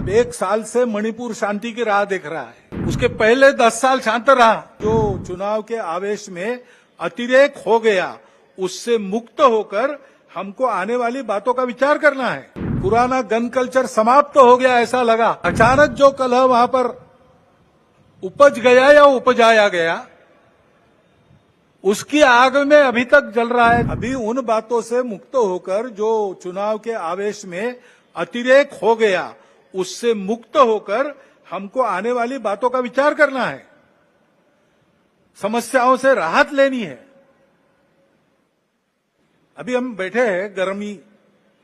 अब 1 साल से मणिपुर शांति की राह देख रहा है। उसके पहले 10 साल शांत रहा। जो चुनाव के आवेश में अतिरेक हो गया, उससे मुक्त होकर हमको आने वाली बातों का विचार करना है। पुराना गन कल्चर समाप्त हो गया ऐसा लगा। अचानक जो कलह वहां पर उपज गया या उपजाया गया, उसकी आग में अभी तक जल रहा है। अभी उन बातों से मुक्त होकर जो चुनाव के आवेश में अतिरेक हो गया, उससे मुक्त होकर हमको आने वाली बातों का विचार करना है। समस्याओं से राहत लेनी है। अभी हम बैठे हैं, गर्मी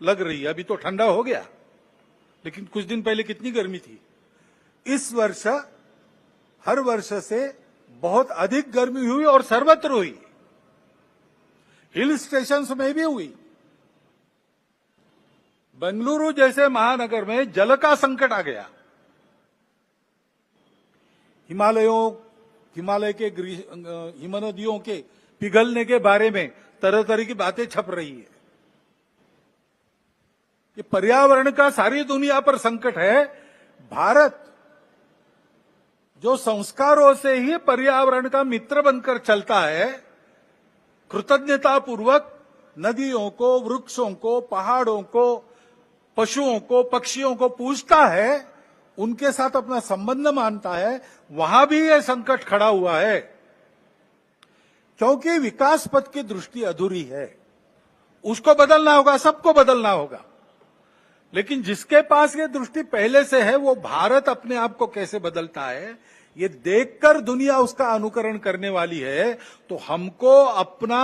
लग रही है, अभी तो ठंडा हो गया, लेकिन कुछ दिन पहले कितनी गर्मी थी। इस वर्ष हर वर्ष से बहुत अधिक गर्मी हुई और सर्वत्र हुई, हिल स्टेशंस में भी हुई। बेंगलुरु जैसे महानगर में जल का संकट आ गया। हिमालय के हिमनदियों के पिघलने के बारे में तरह तरह की बातें छप रही है। ये पर्यावरण का सारी दुनिया पर संकट है। भारत जो संस्कारों से ही पर्यावरण का मित्र बनकर चलता है, कृतज्ञता पूर्वक नदियों को, वृक्षों को, पहाड़ों को, पशुओं को, पक्षियों को पूजता है, उनके साथ अपना संबंध मानता है, वहां भी यह संकट खड़ा हुआ है। क्योंकि विकास पथ की दृष्टि अधूरी है। उसको बदलना होगा, सबको बदलना होगा। लेकिन जिसके पास ये दृष्टि पहले से है, वो भारत अपने आप को कैसे बदलता है, ये देखकर दुनिया उसका अनुकरण करने वाली है। तो हमको अपना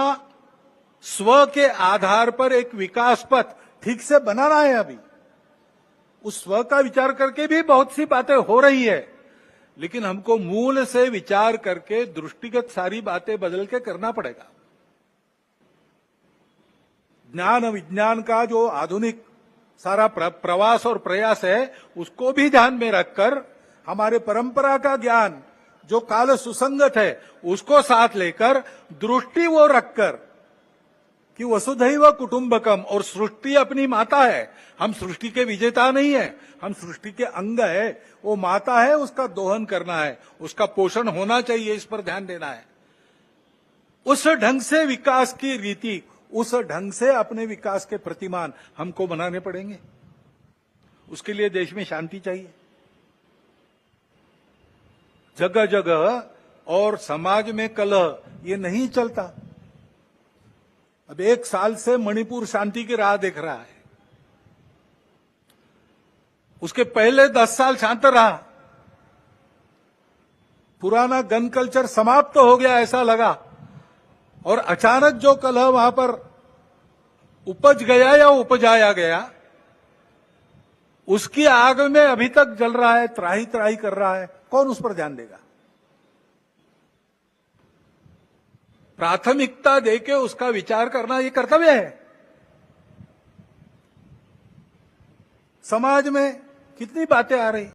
स्व के आधार पर एक विकास पथ ठीक से बनाना है। अभी उस स्व का विचार करके भी बहुत सी बातें हो रही है, लेकिन हमको मूल से विचार करके दृष्टिगत सारी बातें बदल के करना पड़ेगा। ज्ञान विज्ञान का जो आधुनिक सारा प्रवास और प्रयास है, उसको भी ध्यान में रखकर हमारे परंपरा का ज्ञान जो काल सुसंगत है, उसको साथ लेकर दृष्टि वो रखकर कि वसुधैव कुटुंबकम, और सृष्टि अपनी माता है। हम सृष्टि के विजेता नहीं है, हम सृष्टि के अंग है। वो माता है, उसका दोहन करना है, उसका पोषण होना चाहिए, इस पर ध्यान देना है। उस ढंग से विकास की रीति, उस ढंग से अपने विकास के प्रतिमान हमको बनाने पड़ेंगे। उसके लिए देश में शांति चाहिए। जगह जगह और समाज में कलह ये नहीं चलता। अब 1 साल से मणिपुर शांति की राह देख रहा है। उसके पहले 10 साल शांत रहा। पुराना गन कल्चर समाप्त हो गया ऐसा लगा, और अचानक जो कलह वहां पर उपज गया या उपजाया गया, उसकी आग में अभी तक जल रहा है, त्राही त्राही कर रहा है। कौन उस पर ध्यान देगा? प्राथमिकता देके उसका विचार करना ये कर्तव्य है। समाज में कितनी बातें आ रही।